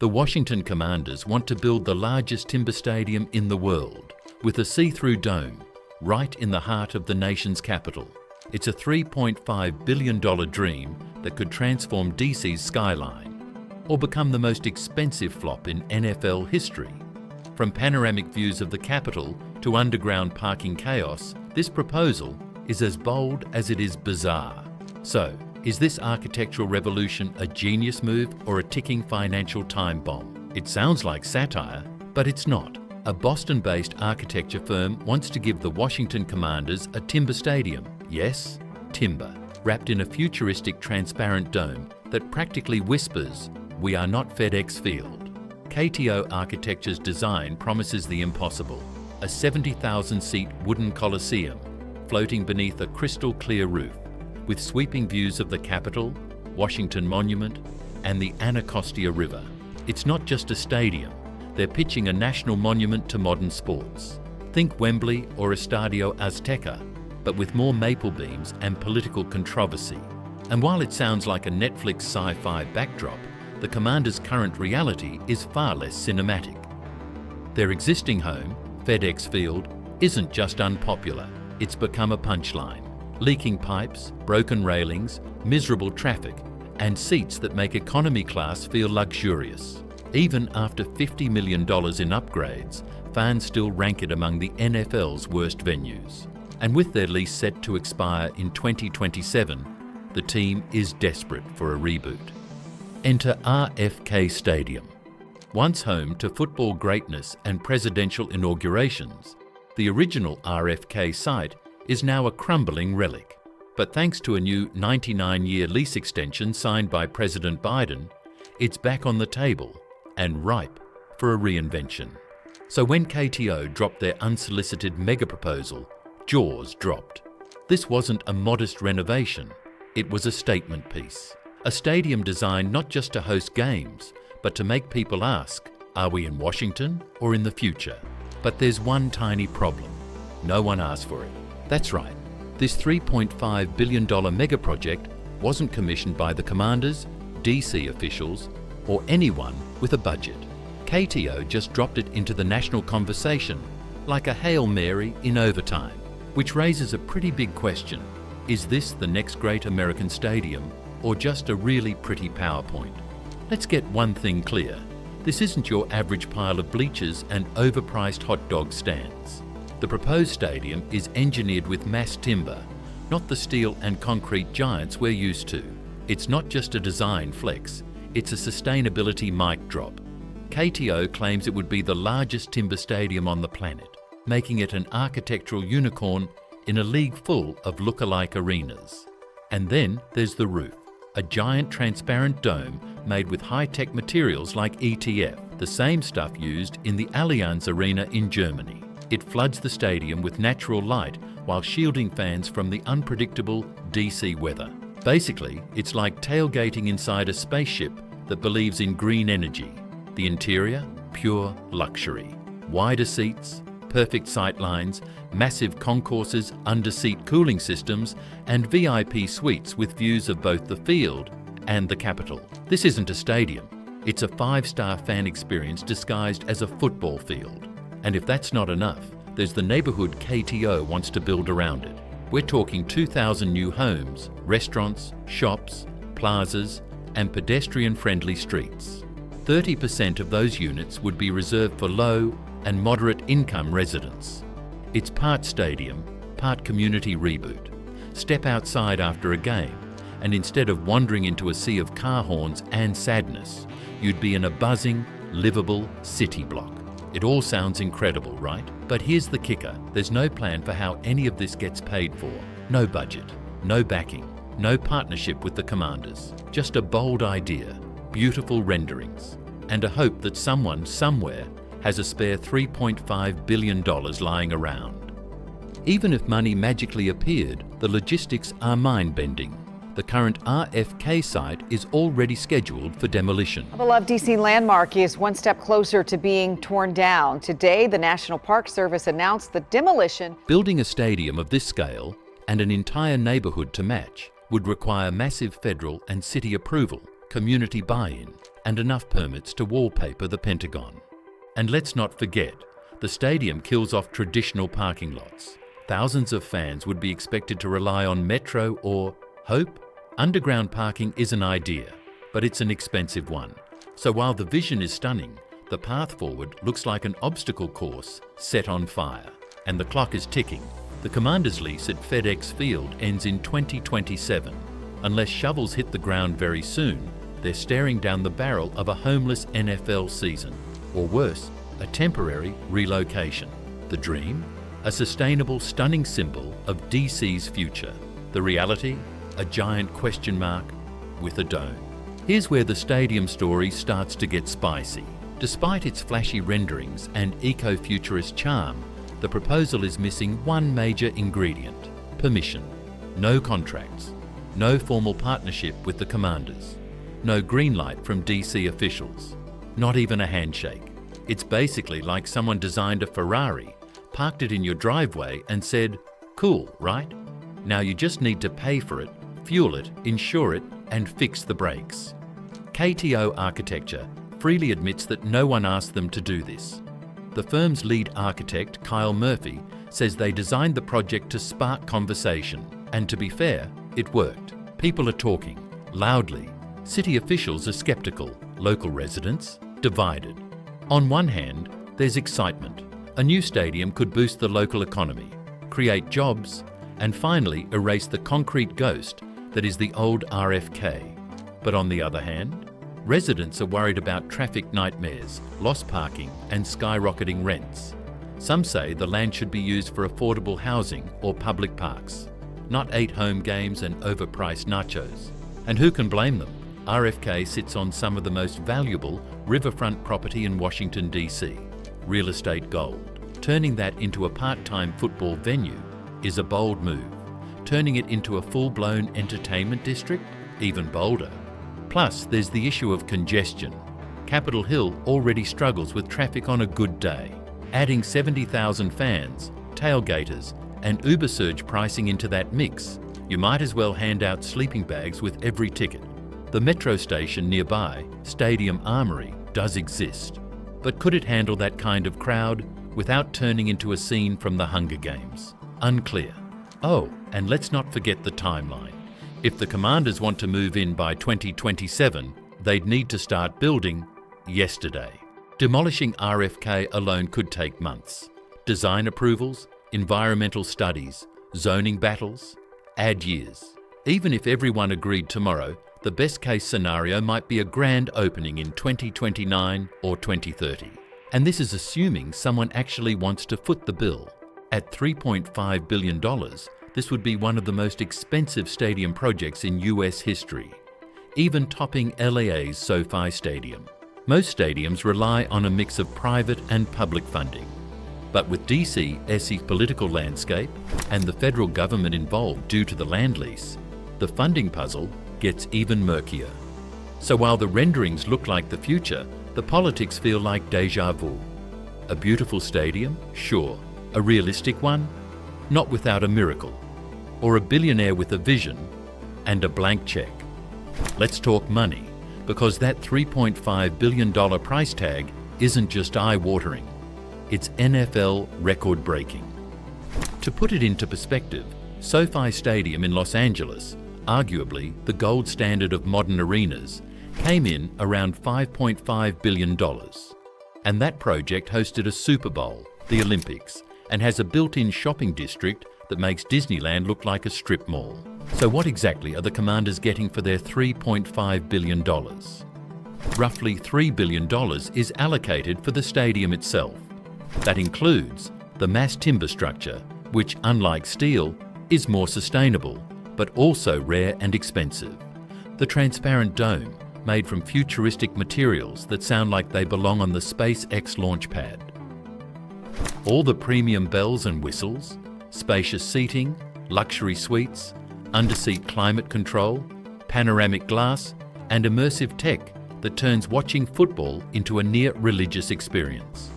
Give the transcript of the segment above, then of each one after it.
The Washington Commanders want to build the largest timber stadium in the world, with a see-through dome, right in the heart of the nation's capital. It's a $3.5 billion dream that could transform DC's skyline, or become the most expensive flop in NFL history. From panoramic views of the Capitol to underground parking chaos, this proposal is as bold as it is bizarre. So, is this architectural revolution a genius move or a ticking financial time bomb? It sounds like satire, but it's not. A Boston-based architecture firm wants to give the Washington Commanders a timber stadium. Yes, timber, wrapped in a futuristic transparent dome that practically whispers, "We are not FedEx Field." KTO Architecture's design promises the impossible, a 70,000-seat wooden coliseum floating beneath a crystal-clear roof, with sweeping views of the Capitol, Washington Monument, and the Anacostia River. It's not just a stadium, they're pitching a national monument to modern sports. Think Wembley or Estadio Azteca, but with more maple beams and political controversy. And while it sounds like a Netflix sci-fi backdrop, the Commanders' current reality is far less cinematic. Their existing home, FedEx Field, isn't just unpopular, it's become a punchline. Leaking pipes, broken railings, miserable traffic, and seats that make economy class feel luxurious. Even after $50 million in upgrades, fans still rank it among the NFL's worst venues. And with their lease set to expire in 2027, the team is desperate for a reboot. Enter RFK Stadium. Once home to football greatness and presidential inaugurations, the original RFK site is now a crumbling relic. But thanks to a new 99-year lease extension signed by President Biden, it's back on the table and ripe for a reinvention. So when KTO dropped their unsolicited mega proposal, jaws dropped. This wasn't a modest renovation, it was a statement piece. A stadium designed not just to host games, but to make people ask, are we in Washington or in the future? But there's one tiny problem. No one asked for it. That's right, this $3.5 billion mega project wasn't commissioned by the Commanders, DC officials, or anyone with a budget. KTO just dropped it into the national conversation, like a Hail Mary in overtime, which raises a pretty big question. Is this the next great American stadium, or just a really pretty PowerPoint? Let's get one thing clear. This isn't your average pile of bleachers and overpriced hot dog stands. The proposed stadium is engineered with mass timber, not the steel and concrete giants we're used to. It's not just a design flex, it's a sustainability mic drop. KTO claims it would be the largest timber stadium on the planet, making it an architectural unicorn in a league full of look-alike arenas. And then there's the roof, a giant transparent dome made with high-tech materials like ETF, the same stuff used in the Allianz Arena in Germany. It floods the stadium with natural light while shielding fans from the unpredictable DC weather. Basically, it's like tailgating inside a spaceship that believes in green energy. The interior, pure luxury. Wider seats, perfect sightlines, massive concourses, under-seat cooling systems, and VIP suites with views of both the field and the Capitol. This isn't a stadium. It's a 5-star fan experience disguised as a football field. And if that's not enough, there's the neighborhood KTO wants to build around it. We're talking 2,000 new homes, restaurants, shops, plazas, and pedestrian-friendly streets. 30% of those units would be reserved for low and moderate income residents. It's part stadium, part community reboot. Step outside after a game, and instead of wandering into a sea of car horns and sadness, you'd be in a buzzing, livable city block. It all sounds incredible, right? But here's the kicker. There's no plan for how any of this gets paid for. No budget, no backing, no partnership with the Commanders. Just a bold idea, beautiful renderings, and a hope that someone somewhere has a spare $3.5 billion lying around. Even if money magically appeared, the logistics are mind-bending. The current RFK site is already scheduled for demolition. A beloved DC landmark is one step closer to being torn down. Today, the National Park Service announced the demolition. Building a stadium of this scale and an entire neighborhood to match would require massive federal and city approval, community buy-in, and enough permits to wallpaper the Pentagon. And let's not forget, the stadium kills off traditional parking lots. Thousands of fans would be expected to rely on metro or hope. Underground parking is an idea, but it's an expensive one. So while the vision is stunning, the path forward looks like an obstacle course set on fire. And the clock is ticking. The Commander's lease at FedEx Field ends in 2027. Unless shovels hit the ground very soon, they're staring down the barrel of a homeless NFL season. Or worse, a temporary relocation. The dream? A sustainable, stunning symbol of DC's future. The reality? A giant question mark with a dome. Here's where the stadium story starts to get spicy. Despite its flashy renderings and eco-futurist charm, the proposal is missing one major ingredient: permission. No contracts, no formal partnership with the Commanders, no green light from DC officials, not even a handshake. It's basically like someone designed a Ferrari, parked it in your driveway and said, "Cool, right? Now you just need to pay for it, fuel it, insure it, and fix the brakes." KTO Architecture freely admits that no one asked them to do this. The firm's lead architect, Kyle Murphy, says they designed the project to spark conversation. And to be fair, it worked. People are talking, loudly. City officials are skeptical, local residents divided. On one hand, there's excitement. A new stadium could boost the local economy, create jobs, and finally erase the concrete ghost that is the old RFK. But on the other hand, residents are worried about traffic nightmares, lost parking, and skyrocketing rents. Some say the land should be used for affordable housing or public parks, not 8 home games and overpriced nachos. And who can blame them? RFK sits on some of the most valuable riverfront property in Washington, D.C., real estate gold. Turning that into a part-time football venue is a bold move. Turning it into a full-blown entertainment district? Even bolder. Plus, there's the issue of congestion. Capitol Hill already struggles with traffic on a good day. Adding 70,000 fans, tailgaters, and Uber surge pricing into that mix, you might as well hand out sleeping bags with every ticket. The metro station nearby, Stadium Armory, does exist. But could it handle that kind of crowd without turning into a scene from the Hunger Games? Unclear. Oh, and let's not forget the timeline. If the Commanders want to move in by 2027, they'd need to start building yesterday. Demolishing RFK alone could take months. Design approvals, environmental studies, zoning battles, add years. Even if everyone agreed tomorrow, the best-case scenario might be a grand opening in 2029 or 2030. And this is assuming someone actually wants to foot the bill. At $3.5 billion, this would be one of the most expensive stadium projects in US history, even topping LA's SoFi Stadium. Most stadiums rely on a mix of private and public funding. But with DC's political landscape and the federal government involved due to the land lease, the funding puzzle gets even murkier. So while the renderings look like the future, the politics feel like déjà vu. A beautiful stadium? Sure. A realistic one? Not without a miracle. Or a billionaire with a vision and a blank check. Let's talk money, because that $3.5 billion price tag isn't just eye-watering. It's NFL record-breaking. To put it into perspective, SoFi Stadium in Los Angeles, arguably the gold standard of modern arenas, came in around $5.5 billion. And that project hosted a Super Bowl, the Olympics, and has a built-in shopping district that makes Disneyland look like a strip mall. So what exactly are the Commanders getting for their $3.5 billion? Roughly $3 billion is allocated for the stadium itself. That includes the mass timber structure, which, unlike steel, is more sustainable, but also rare and expensive. The transparent dome, made from futuristic materials that sound like they belong on the SpaceX launch pad. All the premium bells and whistles, spacious seating, luxury suites, underseat climate control, panoramic glass, and immersive tech that turns watching football into a near-religious experience.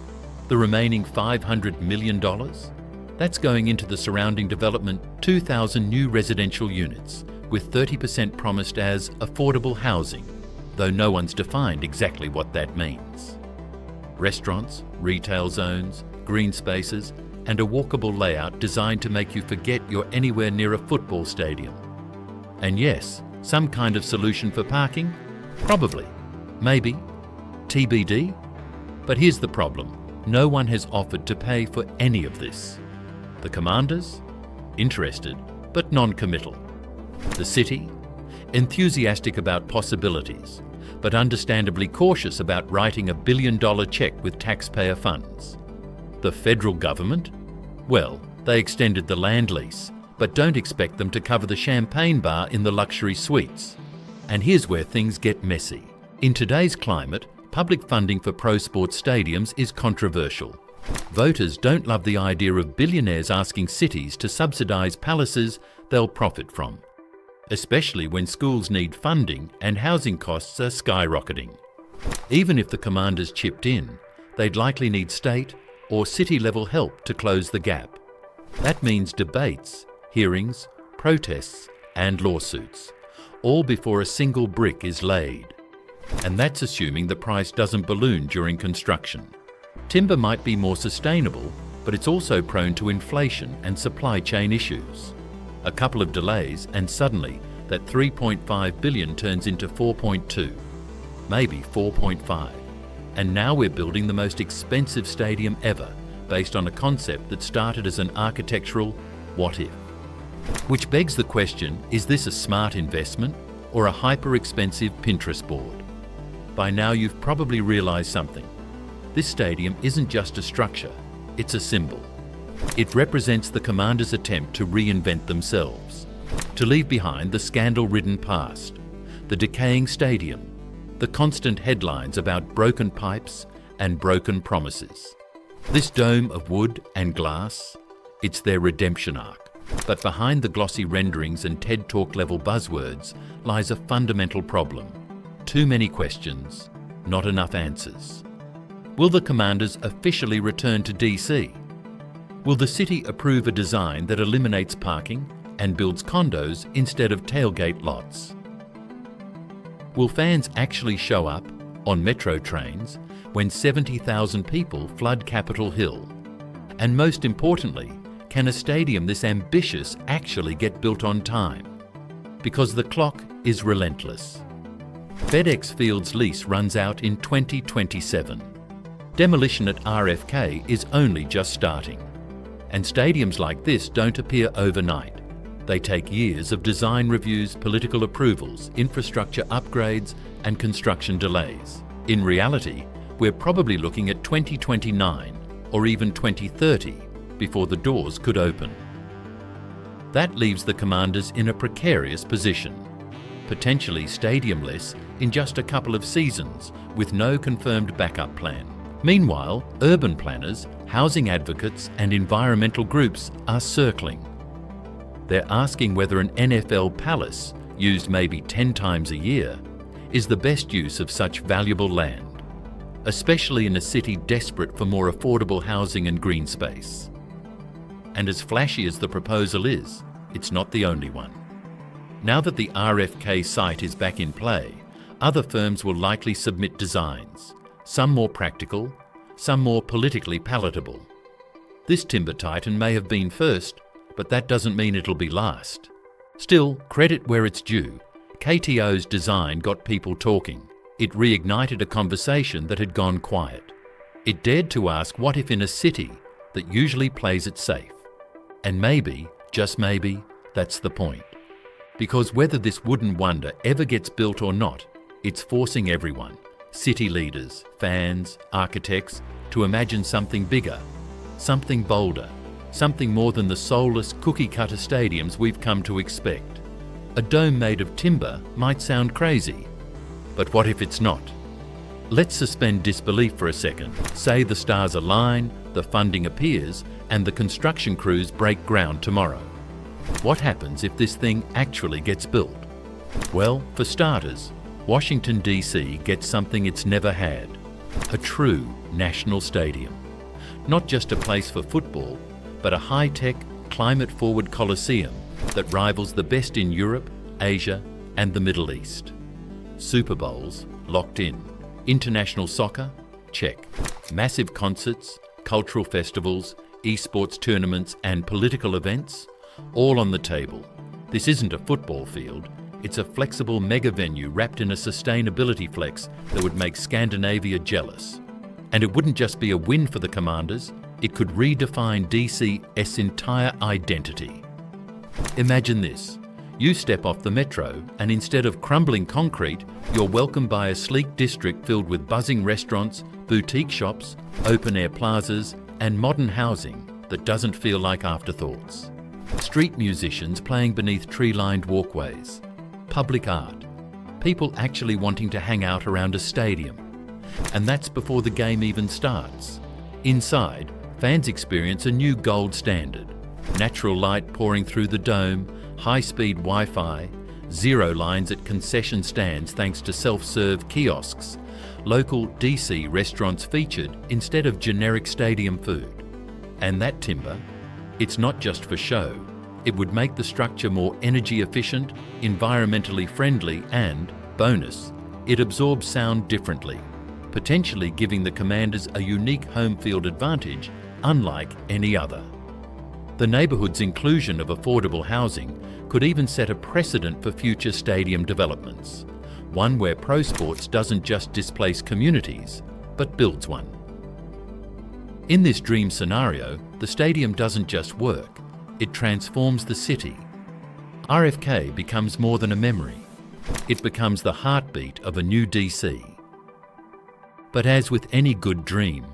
The remaining $500 million? That's going into the surrounding development 2,000 new residential units, with 30% promised as affordable housing. though no one's defined exactly what that means. Restaurants, retail zones, green spaces, and a walkable layout designed to make you forget you're anywhere near a football stadium. And yes, some kind of solution for parking? Probably. Maybe. TBD? But here's the problem. No one has offered to pay for any of this. The commanders? Interested, but non-committal. The city? Enthusiastic about possibilities, but understandably cautious about writing $1 billion check with taxpayer funds. The federal government? Well, they extended the land lease, but don't expect them to cover the champagne bar in the luxury suites. And here's where things get messy. In today's climate, public funding for pro-sports stadiums is controversial. Voters don't love the idea of billionaires asking cities to subsidise palaces they'll profit from, especially when schools need funding and housing costs are skyrocketing. Even if the commanders chipped in, they'd likely need state or city-level help to close the gap. That means debates, hearings, protests, and lawsuits, all before a single brick is laid. And that's assuming the price doesn't balloon during construction. Timber might be more sustainable, but it's also prone to inflation and supply chain issues. A couple of delays and suddenly that $3.5 billion turns into $4.2, maybe $4.5. And now we're building the most expensive stadium ever, based on a concept that started as an architectural what if. Which begs the question, is this a smart investment or a hyper-expensive Pinterest board? By now you've probably realised something. This stadium isn't just a structure, it's a symbol. It represents the commanders' attempt to reinvent themselves, to leave behind the scandal-ridden past, the decaying stadium, the constant headlines about broken pipes and broken promises. This dome of wood and glass, it's their redemption arc. But behind the glossy renderings and TED Talk level buzzwords lies a fundamental problem. Too many questions, not enough answers. Will the commanders officially return to DC? Will the city approve a design that eliminates parking and builds condos instead of tailgate lots? Will fans actually show up on metro trains when 70,000 people flood Capitol Hill? And most importantly, can a stadium this ambitious actually get built on time? Because the clock is relentless. FedEx Field's lease runs out in 2027. Demolition at RFK is only just starting. And stadiums like this don't appear overnight. They take years of design reviews, political approvals, infrastructure upgrades, and construction delays. In reality, we're probably looking at 2029 or even 2030 before the doors could open. That leaves the commanders in a precarious position, potentially stadiumless in just a couple of seasons with no confirmed backup plan. Meanwhile, urban planners, housing advocates, and environmental groups are circling. They're asking whether an NFL palace, used maybe 10 times a year, is the best use of such valuable land, especially in a city desperate for more affordable housing and green space. And as flashy as the proposal is, it's not the only one. Now that the RFK site is back in play, other firms will likely submit designs, some more practical, some more politically palatable. This timber titan may have been first, but that doesn't mean it'll be last. Still, credit where it's due. KTO's design got people talking. It reignited a conversation that had gone quiet. It dared to ask what if in a city that usually plays it safe. And maybe, just maybe, that's the point. Because whether this wooden wonder ever gets built or not, it's forcing everyone, city leaders, fans, architects, to imagine something bigger, something bolder, something more than the soulless cookie-cutter stadiums we've come to expect. A dome made of timber might sound crazy, but what if it's not? Let's suspend disbelief for a second. Say the stars align, the funding appears, and the construction crews break ground tomorrow. What happens if this thing actually gets built? Well, for starters, Washington, D.C. gets something it's never had. A true national stadium. Not just a place for football, but a high-tech, climate-forward coliseum that rivals the best in Europe, Asia, and the Middle East. Super Bowls, locked in. International soccer, check. Massive concerts, cultural festivals, esports tournaments and political events, all on the table. This isn't a football field, it's a flexible mega venue wrapped in a sustainability flex that would make Scandinavia jealous. And it wouldn't just be a win for the Commanders, it could redefine DC's entire identity. Imagine this. You step off the metro and instead of crumbling concrete, you're welcomed by a sleek district filled with buzzing restaurants, boutique shops, open-air plazas and modern housing that doesn't feel like afterthoughts. Street musicians playing beneath tree-lined walkways. Public art. People actually wanting to hang out around a stadium. And that's before the game even starts. Inside, fans experience a new gold standard. Natural light pouring through the dome, high-speed Wi-Fi, zero lines at concession stands thanks to self-serve kiosks, local DC restaurants featured instead of generic stadium food. And that timber, it's not just for show. It would make the structure more energy efficient, environmentally friendly and, bonus, it absorbs sound differently, potentially giving the Commanders a unique home field advantage unlike any other. The neighbourhood's inclusion of affordable housing could even set a precedent for future stadium developments, one where pro sports doesn't just displace communities, but builds one. In this dream scenario, the stadium doesn't just work, it transforms the city. RFK becomes more than a memory. It becomes the heartbeat of a new DC. But as with any good dream,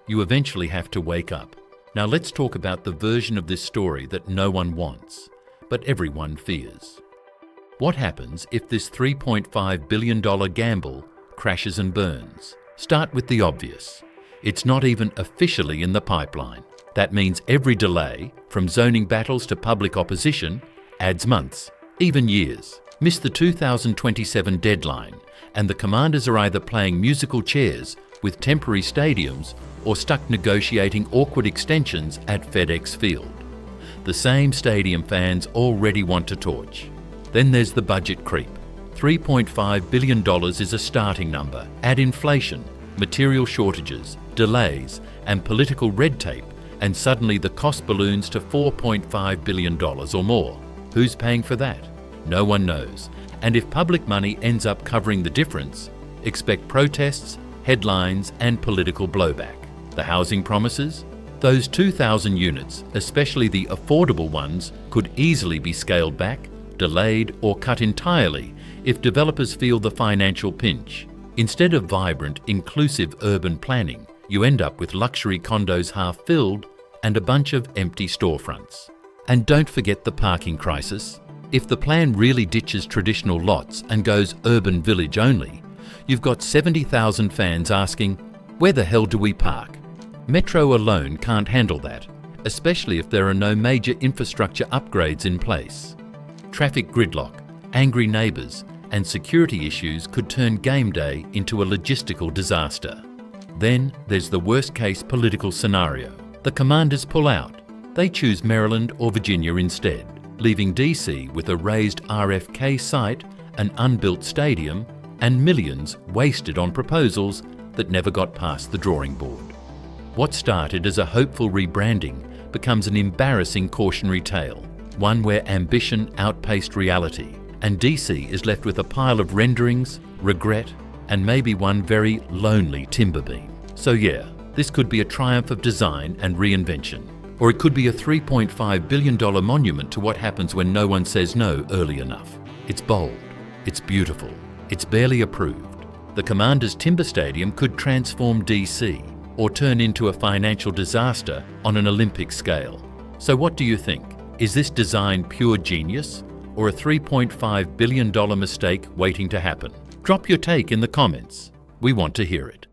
you eventually have to wake up. Now let's talk about the version of this story that no one wants, but everyone fears. What happens if this $3.5 billion gamble crashes and burns? Start with the obvious. It's not even officially in the pipeline. That means every delay, from zoning battles to public opposition, adds months, even years. Miss the 2027 deadline, and the Commanders are either playing musical chairs with temporary stadiums or stuck negotiating awkward extensions at FedEx Field. The same stadium fans already want to torch. Then there's the budget creep. $3.5 billion is a starting number. Add inflation, material shortages, delays, and political red tape, and suddenly the cost balloons to $4.5 billion or more. Who's paying for that? No one knows. And if public money ends up covering the difference, expect protests, headlines, and political blowback. The housing promises? Those 2,000 units, especially the affordable ones, could easily be scaled back, delayed, or cut entirely if developers feel the financial pinch. Instead of vibrant, inclusive urban planning, you end up with luxury condos half filled and a bunch of empty storefronts. And don't forget the parking crisis. If the plan really ditches traditional lots and goes urban village only, you've got 70,000 fans asking, where the hell do we park? Metro alone can't handle that, especially if there are no major infrastructure upgrades in place. Traffic gridlock, angry neighbours, and security issues could turn game day into a logistical disaster. Then there's the worst-case political scenario. The Commanders pull out. They choose Maryland or Virginia instead, leaving DC with a razed RFK site, an unbuilt stadium, and millions wasted on proposals that never got past the drawing board. What started as a hopeful rebranding becomes an embarrassing cautionary tale, one where ambition outpaced reality, and DC is left with a pile of renderings, regret, and maybe one very lonely timber beam. So yeah, this could be a triumph of design and reinvention, or it could be a $3.5 billion monument to what happens when no one says no early enough. It's bold, it's beautiful, it's barely approved. The Commanders' Timber Stadium could transform DC, or turn into a financial disaster on an Olympic scale. So what do you think? Is this design pure genius, or a $3.5 billion mistake waiting to happen? Drop your take in the comments. We want to hear it.